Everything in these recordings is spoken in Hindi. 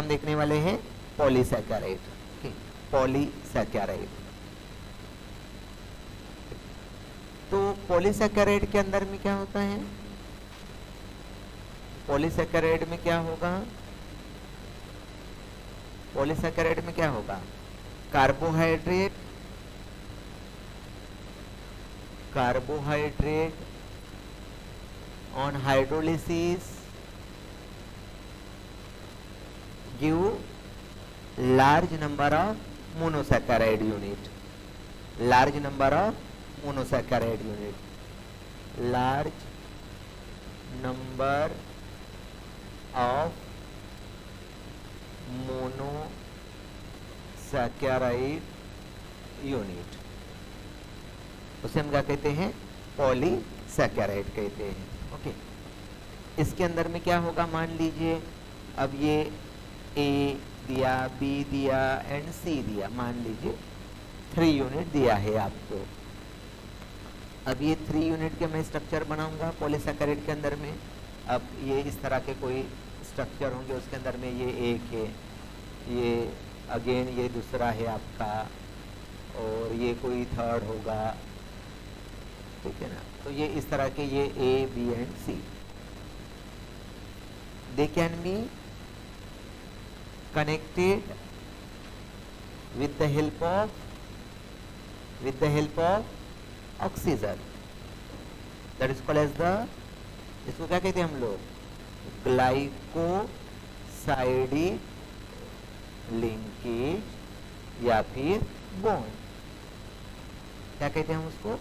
कौन देखने वाले हैं? पॉलीसैकेराइड। पॉलीसैकेराइड। तो पॉलीसैकेराइड के अंदर में क्या होता है? पॉलीसैकेराइड में क्या होगा? पॉलीसैकेराइड में क्या होगा? Carbohydrate on hydrolysis give large number of monosaccharide unit, large number of monosaccharide unit, large number of monosaccharide unit, उसे हम क्या कहते हैं? पॉलीसैकेराइड कहते हैं। ओके, इसके अंदर में क्या होगा? मान लीजिए अब ये ए दिया, बी दिया एंड सी दिया, मान लीजिए 3 यूनिट दिया है आपको। अब ये 3 यूनिट के मैं स्ट्रक्चर बनाऊंगा पॉलीसैकेराइड के अंदर में। अब ये इस तरह के कोई स्ट्रक्चर होंगे, उसके अंदर में ये एक है, ये अगेन ये दूसरा है आपका, और ये कोई थर्ड होगा, ठीक है ना। तो ये इस तरह के ये A B and C, they can be connected with the help of oxygen, that is called as the, इसको क्या कहते हैं हम लोग? ग्लाइकोसाइडिक लिंकेज या फिर बॉन्ड। क्या कहते हैं हम उसको?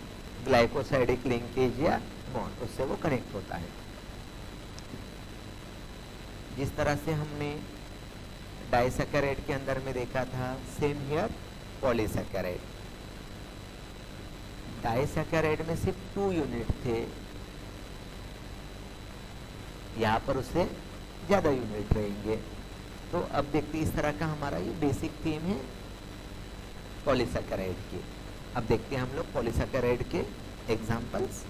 ग्लाइकोसाइडिक लिंकेज या बॉन्ड, उससे वो कनेक्ट होता है। जिस तरह से हमने डाइसैकेराइड के अंदर में देखा था, सेम हियर पॉलीसैकेराइड। डाइसैकेराइड में सिर्फ 2 यूनिट थे, यहाँ पर उससे ज़्यादा यूनिट रहेंगे। तो अब देखते इस तरह का हमारा ये बेसिक थीम है पॉलीसैकेराइड की। अब देखते हैं हम लोग पॉलीसैकेराइड के examples.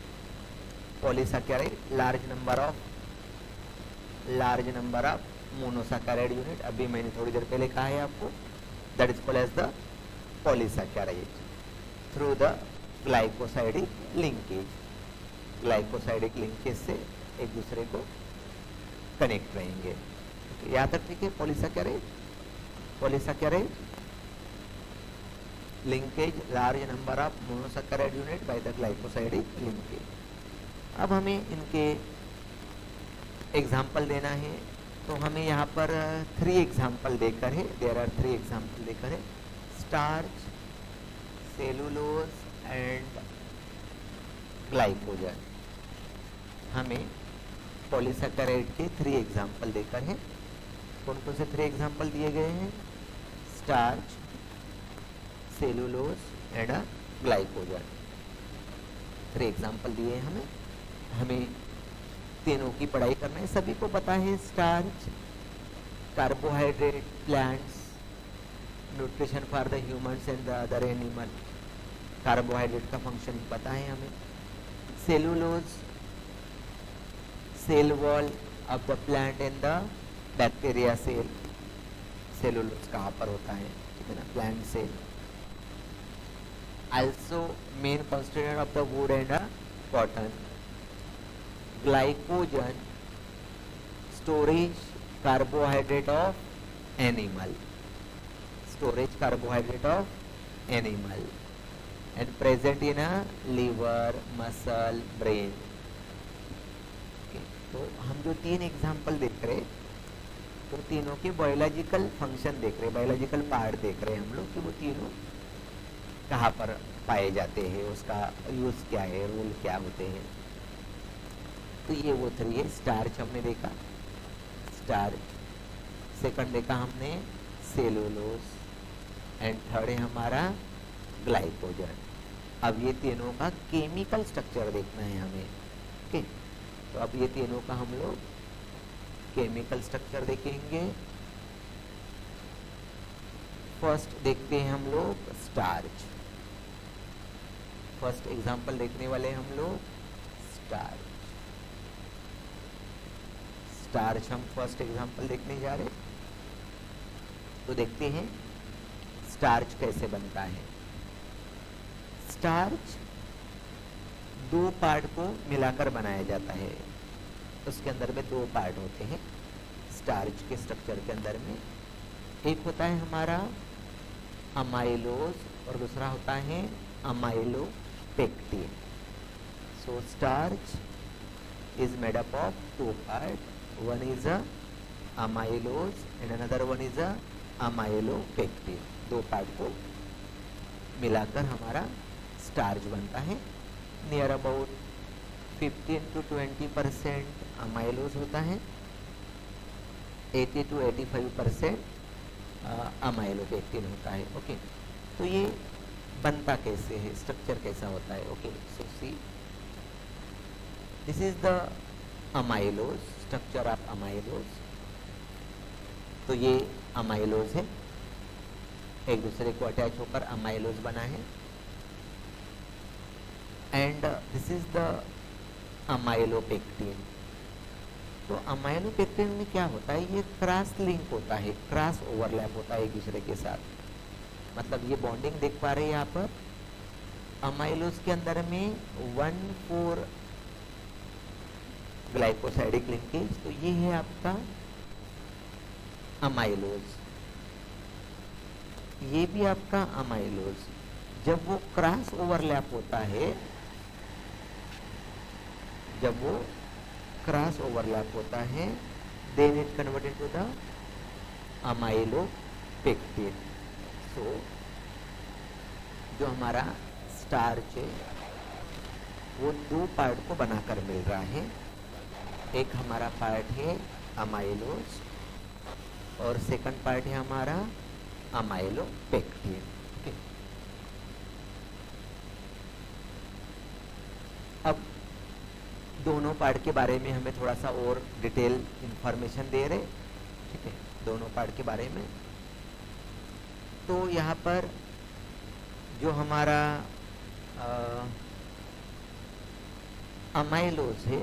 Polysaccharide large number of monosaccharide unit, अभी मैंने थोड़ी देर पहले कहा है आपको, that is called as the polysaccharide through the glycosidic linkage. Glycosidic linkage से एक दूसरे को कनेक्ट रहेंगे। यहाँ तक ठीक है? Polysaccharide linkage large number of monosaccharide unit by the glycosidic linkage. अब हमें इनके एग्जाम्पल देना है, तो हमें यहाँ पर 3 एग्जाम्पल देकर है, देयर आर 3 एग्जाम्पल देकर है, स्टार्च, सेलुलोज एंड ग्लाइकोजन। हमें पॉलीसैकेराइड के 3 एग्जाम्पल देकर है। कौन कौन से 3 एग्जाम्पल दिए गए हैं? Starch, cellulose and glycogen, 3 example दिए हैं हमें। हमें तीनों की पढ़ाई करना है। सभी को पता है starch carbohydrate, plants, nutrition for the humans and the other animal. Carbohydrate का फंक्शन पता है हमें। Cellulose, cell wall of the plant and the bacteria cell. Cellulose कहाँ पर होता है? ठीक है ना, plant cell. also main constituent of the wood and cotton. Glycogen, storage carbohydrate of animal, storage carbohydrate of animal, and present in a liver, muscle, brain. तो हम जो 3 एग्जाम्पल देख रहे, तो तीनों के बायोलॉजिकल फंक्शन देख रहे, बायोलॉजिकल पार्ट देख रहे हम लोग कि वो तीनों कहाँ पर पाए जाते हैं, उसका यूज़ क्या है, रोल क्या होते हैं। तो ये वो 3 है। स्टार्च हमने देखा, स्टार्च। सेकंड देखा हमने सेलुलोज, एंड थर्ड है हमारा ग्लाइकोजन। अब ये तीनों का केमिकल स्ट्रक्चर देखना है हमें। ओके, तो अब ये तीनों का हम लोग केमिकल स्ट्रक्चर देखेंगे। फर्स्ट देखते हैं हम लोग स्टार्च। फर्स्ट एग्जांपल देखने वाले हम लोग स्टार्च। स्टार्च हम फर्स्ट एग्जांपल देखने जा रहे हैं। तो देखते हैं स्टार्च कैसे बनता है। स्टार्च दो पार्ट को मिलाकर बनाया जाता है। उसके अंदर में दो पार्ट होते हैं स्टार्च के स्ट्रक्चर के अंदर में। एक होता है हमारा अमाइलोज और दूसरा होता है amylopectin. So starch is made up of two parts. One is a amylose and another one is a amylopectin. दो पार्ट को मिलाकर हमारा स्टार्च बनता है। नियर अबाउट 15 to 20% अमाइलोज होता है, 80 to 85% अमाइलोपेक्टिन होता है। ओके, तो ये बनता कैसे है, स्ट्रक्चर कैसा होता है। Okay, so see this is the amylose, structure of amylose. तो ये अमाइलोज है, एक दूसरे को अटैच होकर अमाइलोज बना है। And this is the amylopectin. तो अमाइलोपेक्टिन में क्या होता है, ये क्रॉस लिंक होता है, क्रॉस ओवरलैप होता है एक दूसरे के साथ। मतलब ये बॉन्डिंग देख पा रहे हैं यहाँ पर, अमाइलोज के अंदर में 1,4 ग्लाइकोसाइडिक लिंकेज। तो ये है आपका अमाइलोज, ये भी आपका अमाइलोज। जब वो क्रॉस ओवरलैप होता है, जब वो क्रॉस ओवरलैप होता है, then it converted to the amylopectin. So जो हमारा स्टार्च है वो दो पार्ट को बनाकर मिल रहा है। एक हमारा पार्ट है अमाइलोज और सेकंड पार्ट है हमारा अमाइलोपेक्टिन। ओके, अब दोनों पार्ट के बारे में हमें थोड़ा सा और डिटेल इंफॉर्मेशन दे रहे, ठीक है, दोनों पार्ट के बारे में। तो यहाँ पर जो हमारा अमाइलोज है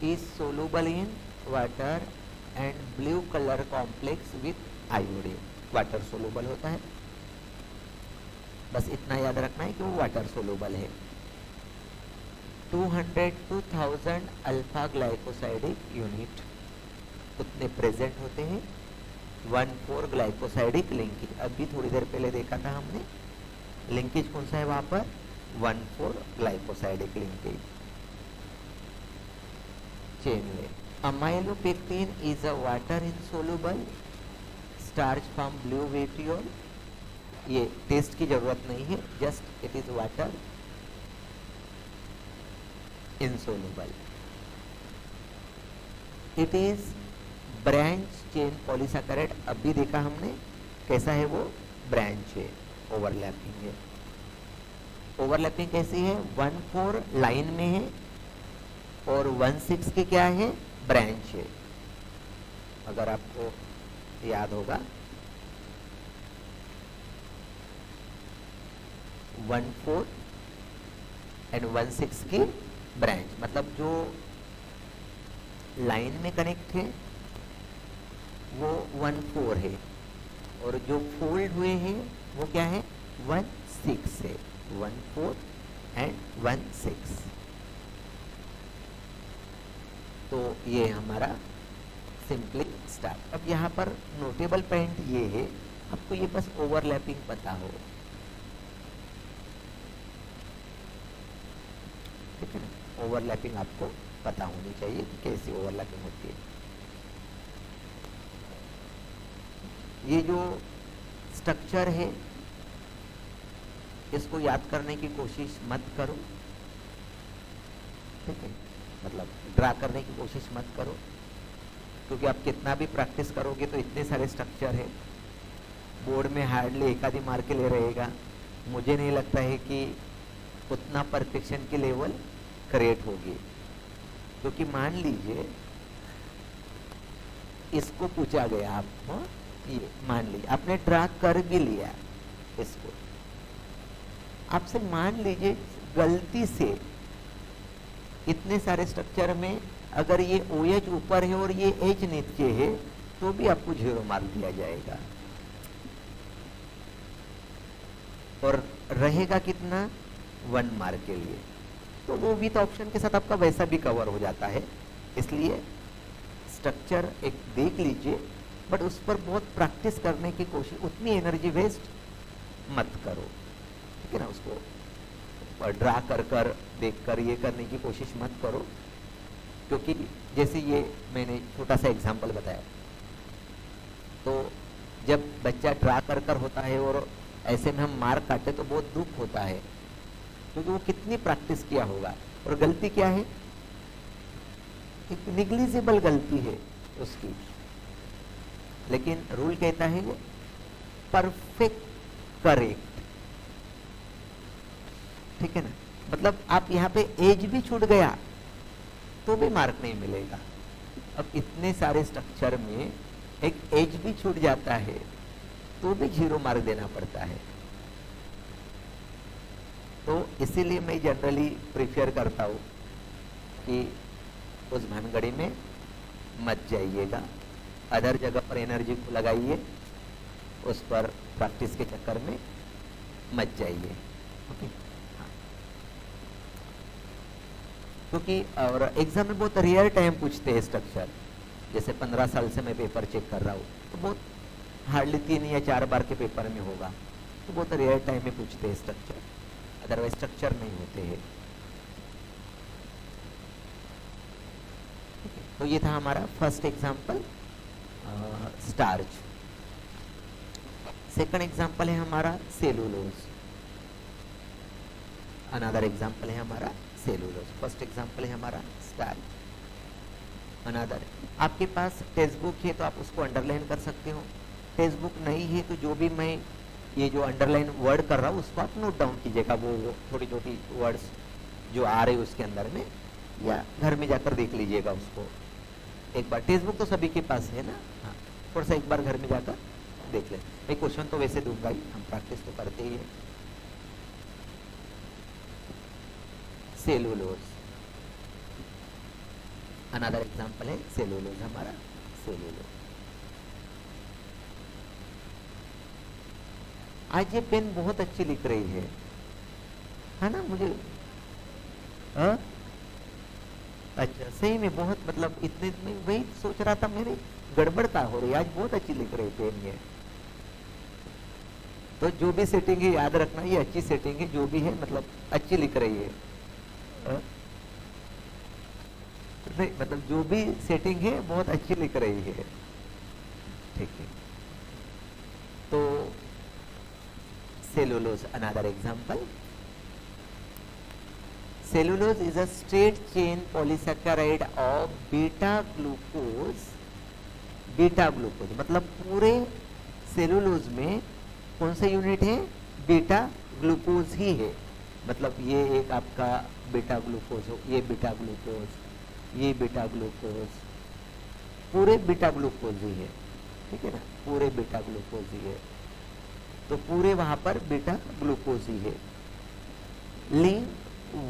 is soluble in water and blue color complex with iodine। Water soluble होता है, बस इतना याद रखना है कि वो वाटर सोलूबल है। 200 to 1000 अल्फा ग्लाइकोसाइडिक यूनिट उतने प्रेजेंट होते हैं। 1,4 ग्लाइकोसाइडिक लिंकेज, अभी थोड़ी देर पहले देखा था हमने, लिंकेज कौन सा है वहाँ पर, 1,4 ग्लाइकोसाइडिक लिंकेज चेन में। Amylopectin is a water insoluble starch from blue vitriol. ये टेस्ट की जरूरत नहीं है, just it is water insoluble. It is branch chain polysaccharide. अभी देखा हमने कैसा है वो, ब्रांच है, ओवरलैपिंग है। ओवरलैपिंग कैसी है, 1,4 लाइन में है और 1,6 की क्या है, ब्रांच है। अगर आपको याद होगा 1,4 एंड 1,6 की ब्रांच, मतलब जो लाइन में कनेक्ट है वो 1,4 है और जो फोल्ड हुए हैं वो क्या है, 1,6 है। 1,4 एंड 1,6। तो ये हमारा सिंपली स्टार्ट। अब यहाँ पर नोटेबल पॉइंट ये है, आपको ये बस ओवरलैपिंग पता हो, ठीक है ना, ओवरलैपिंग आपको पता होनी चाहिए कि कैसी ओवरलैपिंग होती है। ये जो स्ट्रक्चर है इसको याद करने की कोशिश मत करो, ठीक है, मतलब ड्रा करने की कोशिश मत करो, क्योंकि आप कितना भी प्रैक्टिस करोगे तो इतने सारे स्ट्रक्चर है, बोर्ड में हार्डली एक आधी मार के ले रहेगा। मुझे नहीं लगता है कि उतना परफेक्शन की लेवल क्रिएट होगी, क्योंकि मान लीजिए इसको पूछा गया आपको, ये मान लीजिए आपने ड्रा कर भी लिया इसको, आपसे मान लीजिए गलती से इतने सारे स्ट्रक्चर में अगर ये OH ऊपर है और ये H नीचे है तो भी आपको 0 मार्क दिया जाएगा। और रहेगा कितना, 1 मार्क के लिए। तो वो विथ ऑप्शन के साथ आपका वैसा भी कवर हो जाता है। इसलिए स्ट्रक्चर एक देख लीजिए, बट उस पर बहुत प्रैक्टिस करने की कोशिश, उतनी एनर्जी वेस्ट मत करो, ठीक है ना। उसको ड्रा कर कर देख कर ये करने की कोशिश मत करो, क्योंकि जैसे ये मैंने छोटा सा एग्जांपल बताया, तो जब बच्चा ड्रा कर कर होता है और ऐसे में हम मार्क काटे तो बहुत दुख होता है, क्योंकि वो कितनी प्रैक्टिस किया होगा। और गलती क्या है, एक निग्लिजिबल गलती है उसकी, लेकिन रूल कहता है वो परफेक्ट करेक्ट, ठीक है ना। मतलब आप यहाँ पे एज भी छूट गया तो भी मार्क नहीं मिलेगा। अब इतने सारे स्ट्रक्चर में एक एज भी छूट जाता है तो भी 0 मार्क देना पड़ता है। तो इसीलिए मैं जनरली प्रिफेयर करता हूँ कि उस भानगड़ी में मत जाइएगा, अदर जगह पर एनर्जी को लगाइए, उस पर प्रैक्टिस के चक्कर में मत जाइए, ओके। हाँ, क्योंकि और एग्जाम में बहुत रेयर टाइम पूछते हैं स्ट्रक्चर। जैसे 15 साल से मैं पेपर चेक कर रहा हूँ, तो बहुत हार्डली 3 या 4 बार के पेपर में होगा, तो बहुत रेयर टाइम में पूछते हैं स्ट्रक्चर, अदरवाइज स्ट्रक्चर नहीं होते हैं। तो ये था हमारा first example, starch. Second example है हमारा सेलुलोज, अनदर एग्जाम्पल है हमारा सेलुलोज। फर्स्ट एग्जाम्पल है हमारा स्टार्च, अनदर। आपके पास टेक्स्ट बुक है तो आप उसको अंडरलाइन कर सकते हो, टेक्स्ट बुक नहीं है तो जो भी मैं ये जो अंडरलाइन वर्ड कर रहा हूँ उसको आप नोट डाउन कीजिएगा, वो छोटी छोटी वर्ड्स जो आ रहे उसके अंदर में, या घर में जाकर देख लीजिएगा उसको एक बार। टेक्स्ट बुक तो सभी के पास है ना, हाँ, थोड़ा सा एक बार घर में जाकर देख लें। मैं क्वेश्चन तो वैसे दूंगा ही, हम प्रैक्टिस तो करते ही है। सेलुलोज, अनदर एग्जांपल है सेलुलोज, हमारा सेलुलोज। आज ये पेन बहुत अच्छी लिख रही है ना मुझे, हाँ अच्छा, सही में बहुत, मतलब इतने में वही सोच रहा था मेरी गड़बड़ता हो रही, आज बहुत अच्छी लिख रही पेन ये। तो जो भी सेटिंग है याद रखना, ये अच्छी सेटिंग है, जो भी है मतलब अच्छी लिख रही है। नहीं मतलब जो भी सेटिंग है बहुत अच्छी लिख रही है, ठीक है। तो cellulose, another example. Cellulose is a straight chain polysaccharide of beta glucose. Beta glucose मतलब पूरे सेलुलोज में कौन सा यूनिट है, बीटा ग्लूकोज ही है। मतलब ये एक आपका बीटा ग्लूकोज हो, ये बीटा ग्लूकोज, ये बीटा ग्लूकोज, पूरे बीटा ग्लूकोज ही है, ठीक है ना, पूरे बीटा ग्लूकोज ही है। तो पूरे वहां पर बीटा ग्लूकोज ही है। लिंक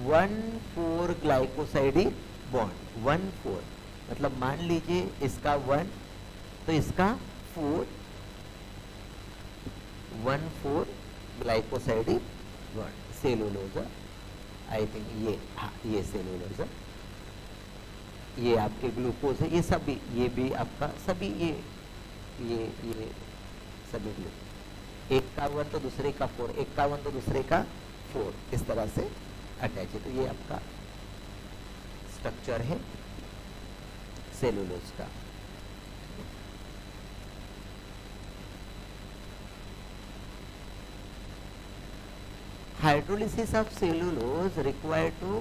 1,4 ग्लाइकोसाइडी बॉन्ड, 1,4 मतलब मान लीजिए इसका 1 तो इसका 4, 1,4 ग्लाइकोसाइडी बॉन्ड। सेलुलोज, आई थिंक ये, हाँ ये सेलुलोज, ये आपके ग्लूकोज है, ये सभी, ये भी आपका सभी, ये सभी ग्लूकोज, एक का 1 तो दूसरे का 4, एक का 1 तो दूसरे का 4, इस तरह से अटैच है। तो ये आपका स्ट्रक्चर है सेलुलोज का। Hydrolysis of cellulose required to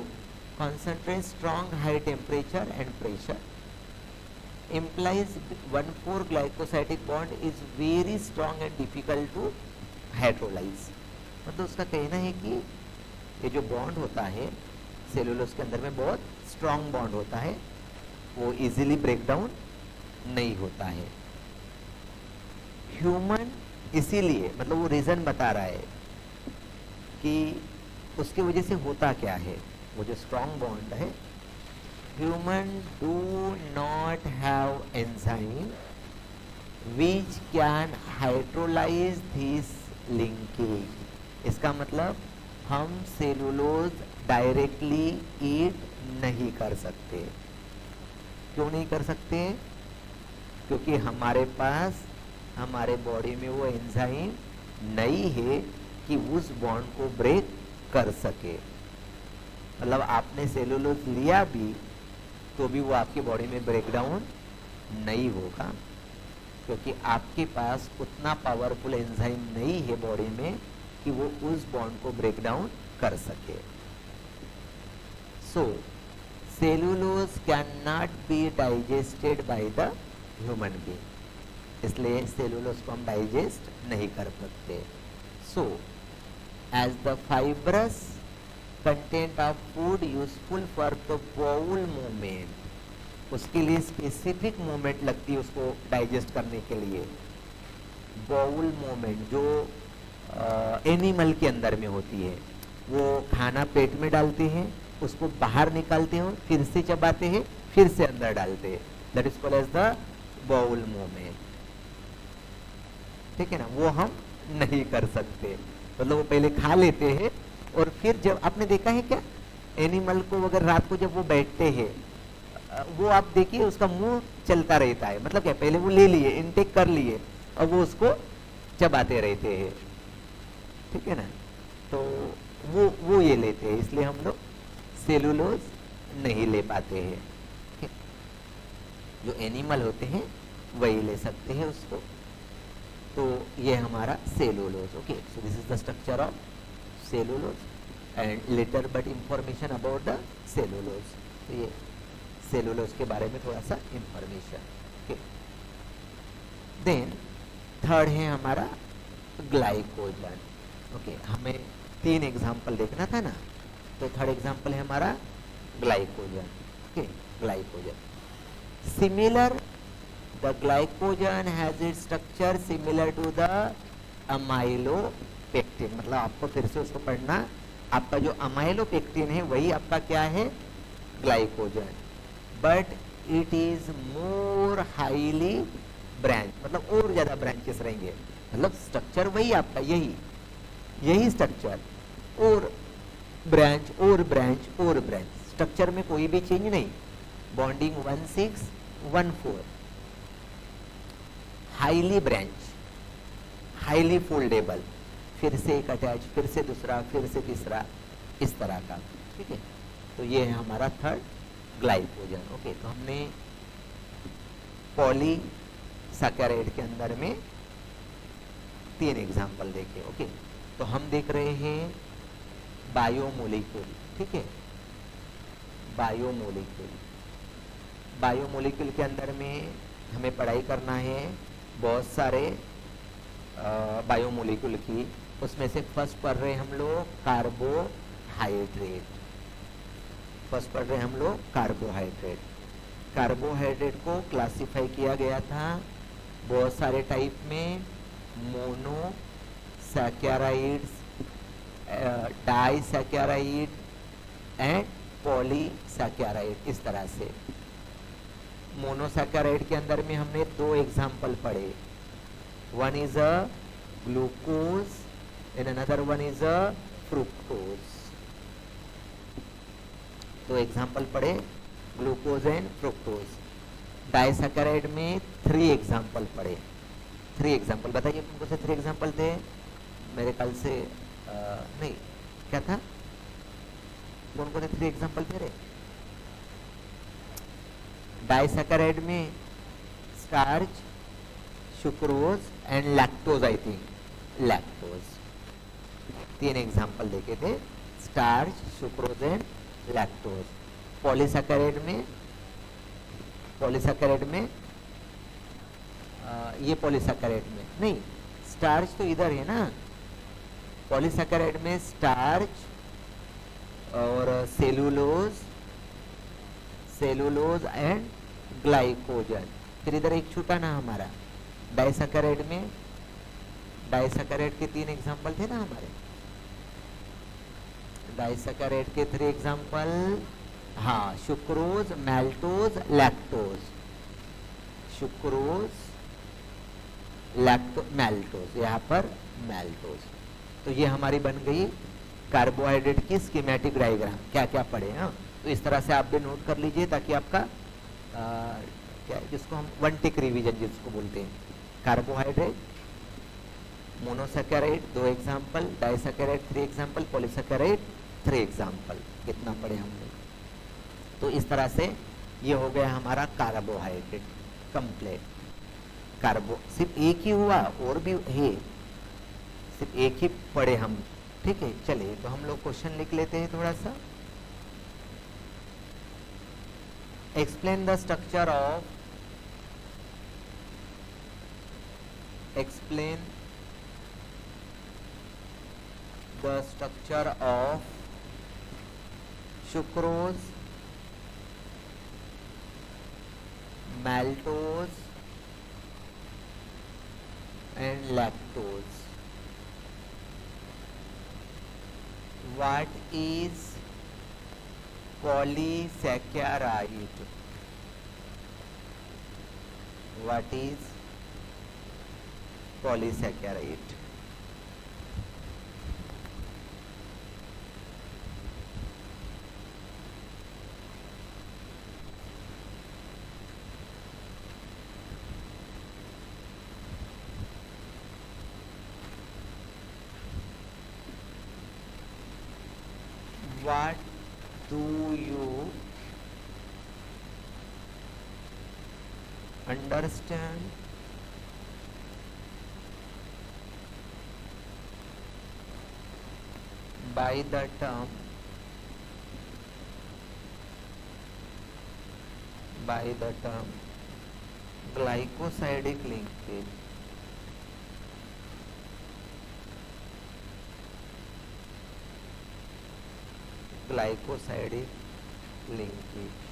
concentrate strong high temperature and pressure, implies 1,4 glycosidic bond is very strong and difficult to hydrolyze। मतलब उसका कहना है कि ये जो बॉन्ड होता है सेलुलोज के अंदर में बहुत स्ट्रांग बॉन्ड होता है, वो इजीली ब्रेक डाउन नहीं होता है। ह्यूमन, इसीलिए मतलब वो रीजन बता रहा है कि उसकी वजह से होता क्या है, वो जो स्ट्रांग बॉन्ड है, human do not have enzyme which can hydrolyse this linkage. इसका मतलब हम सेलुलोज डायरेक्टली ईट नहीं कर सकते। क्यों नहीं कर सकते? क्योंकि हमारे पास हमारे बॉडी में वो एंजाइम नहीं है कि उस बॉन्ड को ब्रेक कर सके। मतलब आपने सेलुलोज लिया भी तो भी वो आपकी बॉडी में ब्रेक डाउन नहीं होगा, क्योंकि आपके पास उतना पावरफुल एंजाइम नहीं है बॉडी में कि वो उस बॉन्ड को ब्रेक डाउन कर सके। So cellulose can not be digested by the human being, इसलिए सेलुलोज को हम डाइजेस्ट नहीं कर सकते। So as the fibrous content of food useful for the bowel movement, उसके लिए स्पेसिफिक मूवमेंट लगती है उसको डाइजेस्ट करने के लिए। बाउल मूवमेंट जो एनिमल के अंदर में होती है, वो खाना पेट में डालते हैं, उसको बाहर निकालते हैं, फिर से चबाते हैं, फिर से अंदर डालते हैं, that is called as the bowel movement. ठीक है ना, वो हम नहीं कर सकते। मतलब वो पहले खा लेते हैं और फिर जब आपने देखा है क्या एनिमल को, अगर रात को जब वो बैठते हैं, वो आप देखिए उसका मुंह चलता रहता है। मतलब क्या, पहले वो ले लिए, इनटेक कर लिए, और वो उसको चबाते रहते हैं। ठीक है ना, तो वो ये लेते हैं, इसलिए हम लोग सेलुलोज नहीं ले पाते हैं। जो एनिमल होते हैं वही ले सकते हैं उसको। तो ये हमारा cellulose. Okay, so this is the structure of cellulose and litter but information about the cellulose. तो ये सेलुलोज के बारे में थोड़ा सा इंफॉर्मेशन। ओके, देन थर्ड है हमारा ग्लाइकोजन। ओके, हमें 3 एग्जाम्पल देखना था ना, तो थर्ड एग्जाम्पल है हमारा glycogen. Okay, glycogen similar, the glycogen has its structure similar to the amylopectin. मतलब आपको फिर से उसको पढ़ना, आपका जो अमाइलोपेक्टिन है वही आपका क्या है, glycogen, but it is more highly branch. मतलब और ज्यादा ब्रांचेस रहेंगे, मतलब स्ट्रक्चर वही आपका, यही स्ट्रक्चर, और ब्रांच और ब्रांच और ब्रांच, स्ट्रक्चर में कोई भी चेंज नहीं। Bonding 1,6,1,4, highly branch, highly foldable, फिर से एक अटैच, फिर से दूसरा, फिर से तीसरा, इस तरह का। ठीक है, तो ये है हमारा थर्ड ग्लाइकोजन। ओके, तो हमने पॉलीसैकेराइड के अंदर में 3 एग्जाम्पल देखे। ओके, तो हम देख रहे हैं बायोमोलिक्यूल। ठीक है, बायोमोलिक्यूल, बायोमोलिक्यूल के अंदर में हमें पढ़ाई करना है बहुत सारे बायोमोलिक्यूल की। उसमें से फर्स्ट पढ़ रहे हम लोग कार्बोहाइड्रेट। फर्स्ट पढ़ रहे हम लोग कार्बोहाइड्रेट। कार्बोहाइड्रेट को क्लासिफाई किया गया था बहुत सारे टाइप में, मोनो सैकेराइड्स, डाइसैकेराइड एंड पॉलीसैकेराइड, इस तरह से। मोनोसैकेराइड के अंदर में हमने 2 एग्जाम्पल पढ़े, one is a glucose and another one is a fructose. 2 example पढ़े, ग्लूकोज एंड फ्रुक्टोज। डाइसैकेराइड में 3 एग्जाम्पल पढ़े। 3 एग्जाम्पल बताइए कौन कौन से 3 एग्जाम्पल थे? मेरे ख्याल से नहीं, क्या था, कौन कौन से 3 एग्जाम्पल थे रे? डाइसैकेराइड में starch, sucrose and lactose, I think lactose. 3 example देखे थे, starch, sucrose and lactose. Polysaccharide में ये पॉलीसैकेराइड में नहीं, स्टार्च तो इधर है ना। पॉलीसैकेराइड में स्टार्च और सेलुलोज एंड ग्लाइकोजन। फिर इधर एक छूटा ना हमारा डाइसैकेराइड में, डाइसैकेराइड के 3 एग्जाम्पल थे ना हमारे। डाइसैकेराइड के 3 एग्जाम्पल, हाँ, सुक्रोज, मैल्टोज, लैक्टोज। सुक्रोज, लैक्टो मैल्टोज, यहाँ पर मैल्टोज। तो ये हमारी बन गई कार्बोहाइड्रेट की स्कीमेटिक डायग्राम। क्या क्या पढ़े, हाँ, तो इस तरह से आप भी नोट कर लीजिए ताकि आपका क्या जिसको हम वन टिक रिवीजन जिसको बोलते हैं। Carbohydrate, monosaccharide 2 example, disaccharide 3 example, polysaccharide 3 example. कितना पढ़े हम लोग? तो इस तरह से ये हो गया हमारा कार्बोहाइड्रेट कंप्लीट। कार्बो सिर्फ एक ही हुआ और भी है, सिर्फ एक ही पढ़े हम, ठीक है। चलिए तो हम लोग क्वेश्चन लिख लेते हैं थोड़ा सा। Explain the structure of, explain the structure of sucrose, maltose and lactose. What is polysaccharide? What is polysaccharide? What do you understand by the term glycosidic linkage? Glycosidic linkage.